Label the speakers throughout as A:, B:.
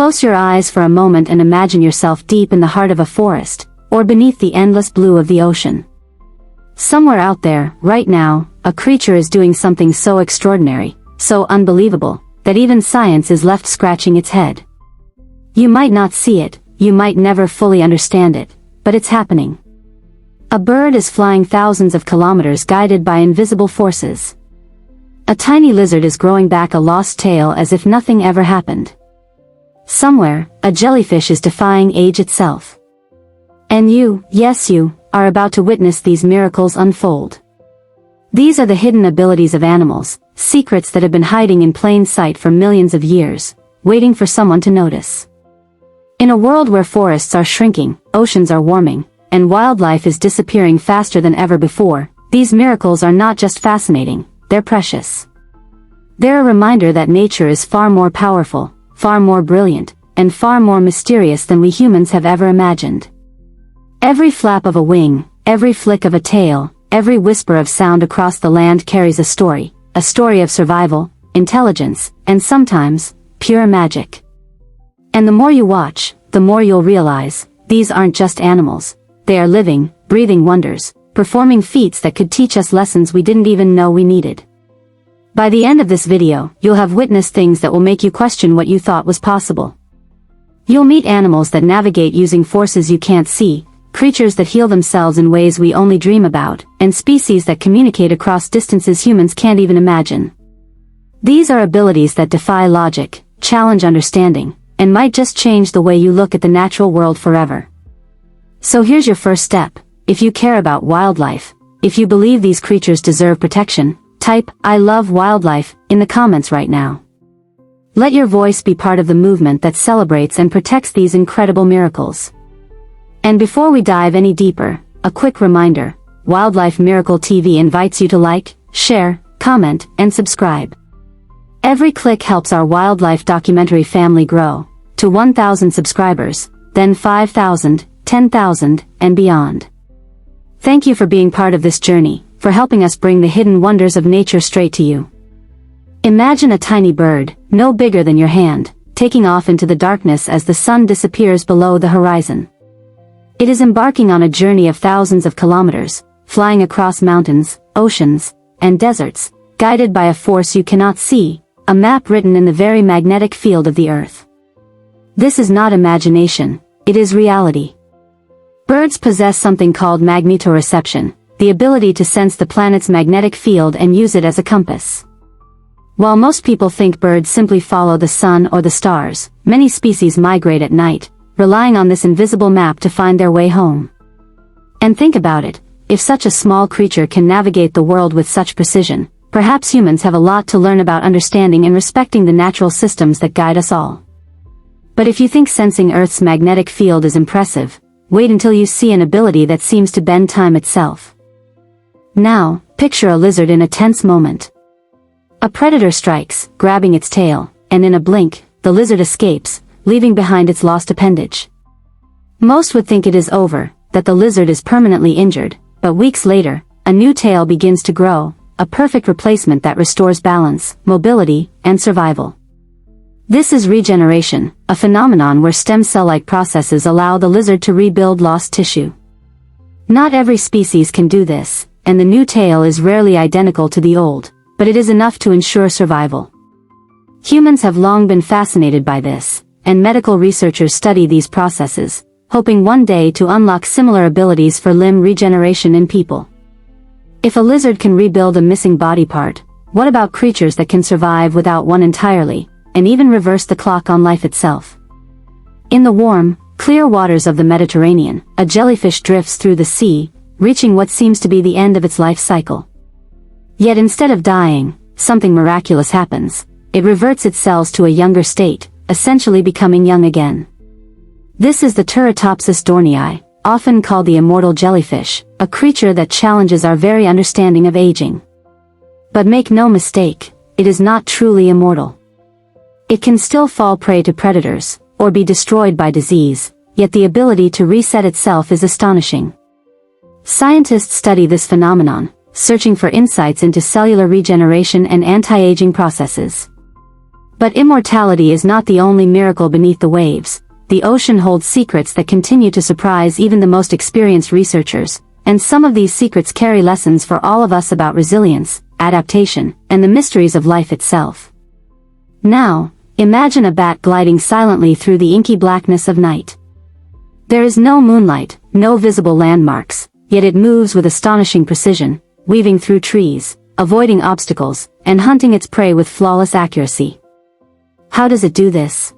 A: Close your eyes for a moment and imagine yourself deep in the heart of a forest, or beneath the endless blue of the ocean. Somewhere out there, right now, a creature is doing something so extraordinary, so unbelievable, that even science is left scratching its head. You might not see it, you might never fully understand it, but it's happening. A bird is flying thousands of kilometers guided by invisible forces. A tiny lizard is growing back a lost tail as if nothing ever happened. Somewhere, a jellyfish is defying age itself. And you, yes you, are about to witness these miracles unfold. These are the hidden abilities of animals, secrets that have been hiding in plain sight for millions of years, waiting for someone to notice. In a world where forests are shrinking, oceans are warming, and wildlife is disappearing faster than ever before, these miracles are not just fascinating, they're precious. They're a reminder that nature is far more powerful, far more brilliant, and far more mysterious than we humans have ever imagined. Every flap of a wing, every flick of a tail, every whisper of sound across the land carries a story of survival, intelligence, and sometimes, pure magic. And the more you watch, the more you'll realize, these aren't just animals, they are living, breathing wonders, performing feats that could teach us lessons we didn't even know we needed. By the end of this video, you'll have witnessed things that will make you question what you thought was possible. You'll meet animals that navigate using forces you can't see, creatures that heal themselves in ways we only dream about, and species that communicate across distances humans can't even imagine. These are abilities that defy logic, challenge understanding, and might just change the way you look at the natural world forever. So here's your first step. If you care about wildlife, if you believe these creatures deserve protection, type, "I love wildlife," in the comments right now. Let your voice be part of the movement that celebrates and protects these incredible miracles. And before we dive any deeper, a quick reminder, Wildlife Miracle TV invites you to like, share, comment, and subscribe. Every click helps our wildlife documentary family grow to 1,000 subscribers, then 5,000, 10,000, and beyond. Thank you for being part of this journey, for helping us bring the hidden wonders of nature straight to you. Imagine a tiny bird, no bigger than your hand, taking off into the darkness as the sun disappears below the horizon. It is embarking on a journey of thousands of kilometers, flying across mountains, oceans, and deserts, guided by a force you cannot see, a map written in the very magnetic field of the Earth. This is not imagination, it is reality. Birds possess something called magnetoreception, the ability to sense the planet's magnetic field and use it as a compass. While most people think birds simply follow the sun or the stars, many species migrate at night, relying on this invisible map to find their way home. And think about it, if such a small creature can navigate the world with such precision, perhaps humans have a lot to learn about understanding and respecting the natural systems that guide us all. But if you think sensing Earth's magnetic field is impressive, wait until you see an ability that seems to bend time itself. Now, picture a lizard in a tense moment. A predator strikes, grabbing its tail, and in a blink, the lizard escapes, leaving behind its lost appendage. Most would think it is over, that the lizard is permanently injured, but weeks later, a new tail begins to grow, a perfect replacement that restores balance, mobility, and survival. This is regeneration, a phenomenon where stem cell-like processes allow the lizard to rebuild lost tissue. Not every species can do this, and the new tail is rarely identical to the old, but it is enough to ensure survival. Humans have long been fascinated by this, and medical researchers study these processes, hoping one day to unlock similar abilities for limb regeneration in people. If a lizard can rebuild a missing body part, what about creatures that can survive without one entirely, and even reverse the clock on life itself? In the warm, clear waters of the Mediterranean, a jellyfish drifts through the sea, reaching what seems to be the end of its life cycle. Yet instead of dying, something miraculous happens. It reverts its cells to a younger state, essentially becoming young again. This is the Turritopsis dohrnii, often called the immortal jellyfish, a creature that challenges our very understanding of aging. But make no mistake, it is not truly immortal. It can still fall prey to predators, or be destroyed by disease, yet the ability to reset itself is astonishing. Scientists study this phenomenon, searching for insights into cellular regeneration and anti-aging processes. But immortality is not the only miracle beneath the waves. The ocean holds secrets that continue to surprise even the most experienced researchers, and some of these secrets carry lessons for all of us about resilience, adaptation, and the mysteries of life itself. Now, imagine a bat gliding silently through the inky blackness of night. There is no moonlight, no visible landmarks, yet it moves with astonishing precision, weaving through trees, avoiding obstacles, and hunting its prey with flawless accuracy. How does it do this?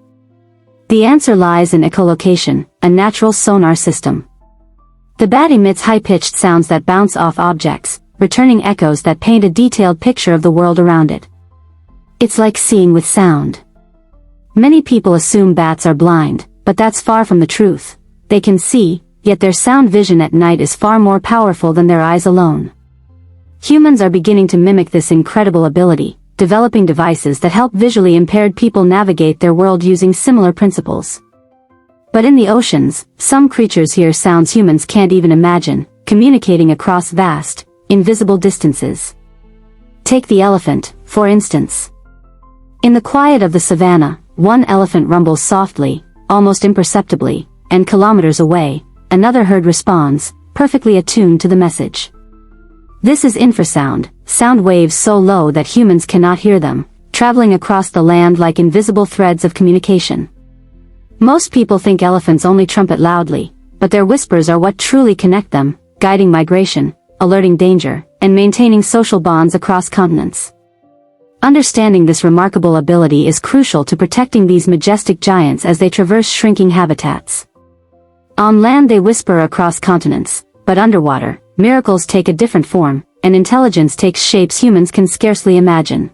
A: The answer lies in echolocation, a natural sonar system. The bat emits high-pitched sounds that bounce off objects, returning echoes that paint a detailed picture of the world around it. It's like seeing with sound. Many people assume bats are blind, but that's far from the truth. They can see, yet their sound vision at night is far more powerful than their eyes alone. Humans are beginning to mimic this incredible ability, developing devices that help visually impaired people navigate their world using similar principles. But in the oceans, some creatures hear sounds humans can't even imagine, communicating across vast, invisible distances. Take the elephant, for instance. In the quiet of the savannah, one elephant rumbles softly, almost imperceptibly, and kilometers away, another herd responds, perfectly attuned to the message. This is infrasound, sound waves so low that humans cannot hear them, traveling across the land like invisible threads of communication. Most people think elephants only trumpet loudly, but their whispers are what truly connect them, guiding migration, alerting danger, and maintaining social bonds across continents. Understanding this remarkable ability is crucial to protecting these majestic giants as they traverse shrinking habitats. On land they whisper across continents, but underwater, miracles take a different form, and intelligence takes shapes humans can scarcely imagine.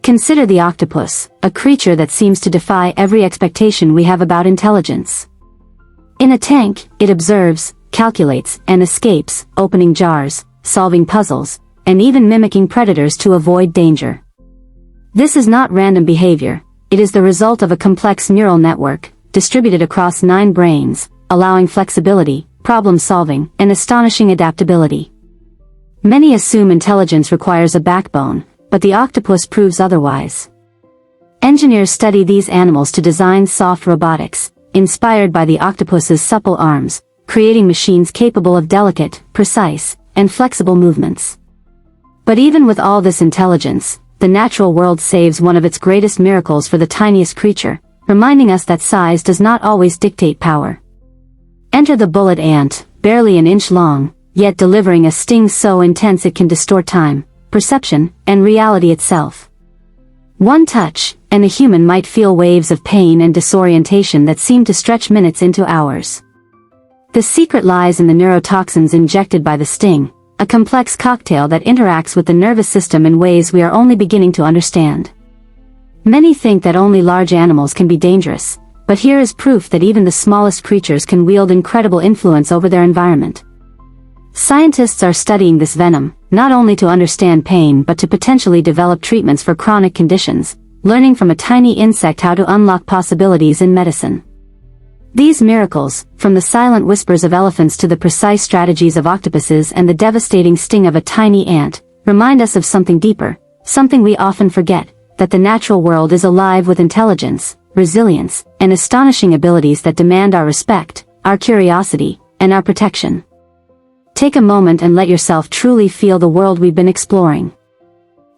A: Consider the octopus, a creature that seems to defy every expectation we have about intelligence. In a tank, it observes, calculates, and escapes, opening jars, solving puzzles, and even mimicking predators to avoid danger. This is not random behavior, it is the result of a complex neural network, distributed across 9 brains, allowing flexibility, problem-solving, and astonishing adaptability. Many assume intelligence requires a backbone, but the octopus proves otherwise. Engineers study these animals to design soft robotics, inspired by the octopus's supple arms, creating machines capable of delicate, precise, and flexible movements. But even with all this intelligence, the natural world saves one of its greatest miracles for the tiniest creature, reminding us that size does not always dictate power. Enter the bullet ant, barely an inch long, yet delivering a sting so intense it can distort time, perception, and reality itself. One touch, and a human might feel waves of pain and disorientation that seem to stretch minutes into hours. The secret lies in the neurotoxins injected by the sting, a complex cocktail that interacts with the nervous system in ways we are only beginning to understand. Many think that only large animals can be dangerous, but here is proof that even the smallest creatures can wield incredible influence over their environment. Scientists are studying this venom, not only to understand pain but to potentially develop treatments for chronic conditions, learning from a tiny insect how to unlock possibilities in medicine. These miracles, from the silent whispers of elephants to the precise strategies of octopuses and the devastating sting of a tiny ant, remind us of something deeper, something we often forget, that the natural world is alive with intelligence, resilience, and astonishing abilities that demand our respect, our curiosity, and our protection. Take a moment and let yourself truly feel the world we've been exploring.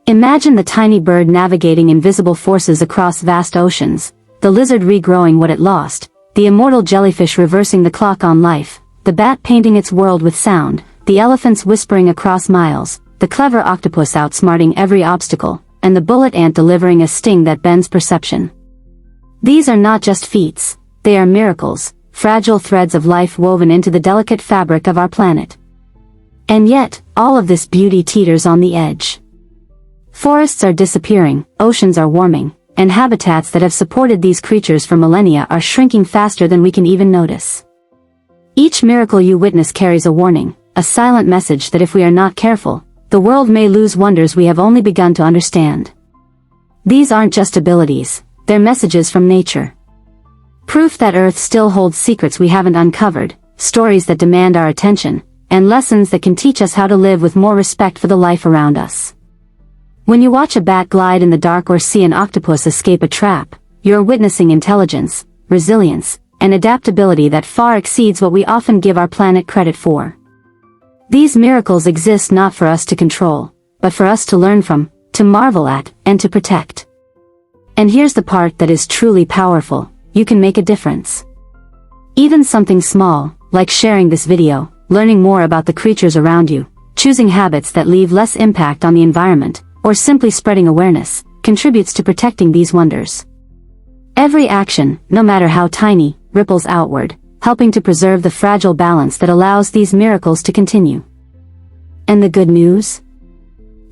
A: Imagine the tiny bird navigating invisible forces across vast oceans, the lizard regrowing what it lost, the immortal jellyfish reversing the clock on life, the bat painting its world with sound, the elephants whispering across miles, the clever octopus outsmarting every obstacle, and the bullet ant delivering a sting that bends perception. These are not just feats, they are miracles, fragile threads of life woven into the delicate fabric of our planet. And yet, all of this beauty teeters on the edge. Forests are disappearing, oceans are warming, and habitats that have supported these creatures for millennia are shrinking faster than we can even notice. Each miracle you witness carries a warning, a silent message that if we are not careful, the world may lose wonders we have only begun to understand. These aren't just abilities, they're messages from nature. Proof that Earth still holds secrets we haven't uncovered, stories that demand our attention, and lessons that can teach us how to live with more respect for the life around us. When you watch a bat glide in the dark or see an octopus escape a trap, you're witnessing intelligence, resilience, and adaptability that far exceeds what we often give our planet credit for. These miracles exist not for us to control, but for us to learn from, to marvel at, and to protect. And here's the part that is truly powerful: you can make a difference. Even something small, like sharing this video, learning more about the creatures around you, choosing habits that leave less impact on the environment, or simply spreading awareness, contributes to protecting these wonders. Every action, no matter how tiny, ripples outward, helping to preserve the fragile balance that allows these miracles to continue. And the good news?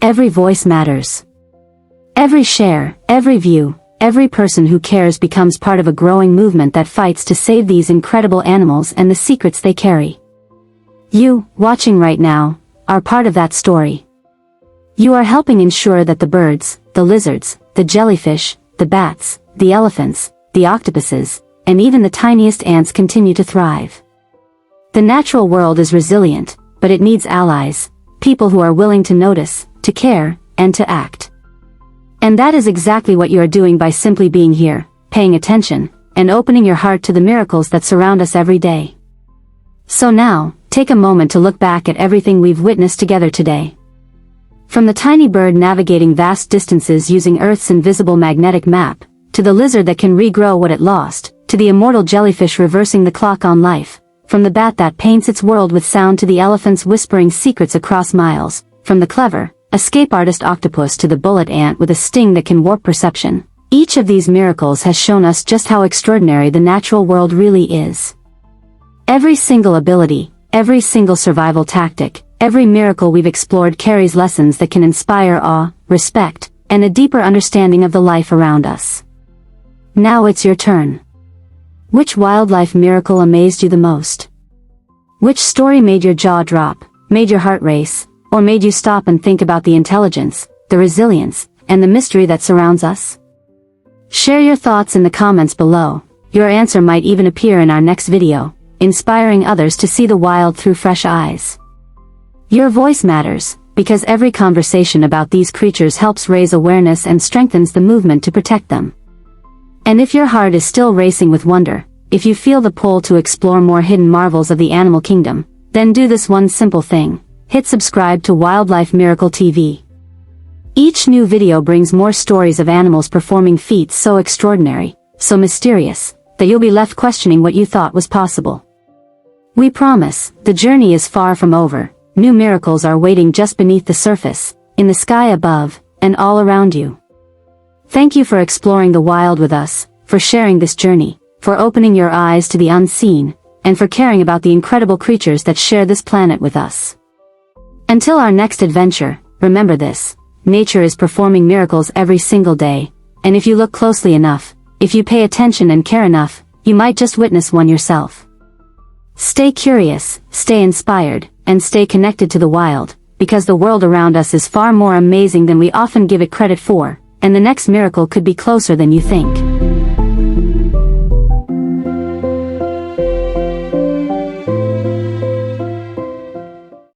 A: Every voice matters. Every share, every view, every person who cares becomes part of a growing movement that fights to save these incredible animals and the secrets they carry. You, watching right now, are part of that story. You are helping ensure that the birds, the lizards, the jellyfish, the bats, the elephants, the octopuses, and even the tiniest ants continue to thrive. The natural world is resilient, but it needs allies, people who are willing to notice, to care, and to act. And that is exactly what you are doing by simply being here, paying attention, and opening your heart to the miracles that surround us every day. So now, take a moment to look back at everything we've witnessed together today. From the tiny bird navigating vast distances using Earth's invisible magnetic map, to the lizard that can regrow what it lost, to the immortal jellyfish reversing the clock on life, from the bat that paints its world with sound to the elephants whispering secrets across miles, from the clever, escape artist octopus to the bullet ant with a sting that can warp perception, each of these miracles has shown us just how extraordinary the natural world really is. Every single ability, every single survival tactic, every miracle we've explored carries lessons that can inspire awe, respect, and a deeper understanding of the life around us. Now it's your turn. Which wildlife miracle amazed you the most? Which story made your jaw drop, made your heart race, or made you stop and think about the intelligence, the resilience, and the mystery that surrounds us? Share your thoughts in the comments below. Your answer might even appear in our next video, inspiring others to see the wild through fresh eyes. Your voice matters, because every conversation about these creatures helps raise awareness and strengthens the movement to protect them. And if your heart is still racing with wonder, if you feel the pull to explore more hidden marvels of the animal kingdom, then do this one simple thing: hit subscribe to Wildlife Miracle TV. Each new video brings more stories of animals performing feats so extraordinary, so mysterious, that you'll be left questioning what you thought was possible. We promise, the journey is far from over. New miracles are waiting just beneath the surface, in the sky above, and all around you. Thank you for exploring the wild with us, for sharing this journey, for opening your eyes to the unseen, and for caring about the incredible creatures that share this planet with us. Until our next adventure, remember this: nature is performing miracles every single day, and if you look closely enough, if you pay attention and care enough, you might just witness one yourself. Stay curious, stay inspired, and stay connected to the wild, because the world around us is far more amazing than we often give it credit for, and the next miracle could be closer than you think.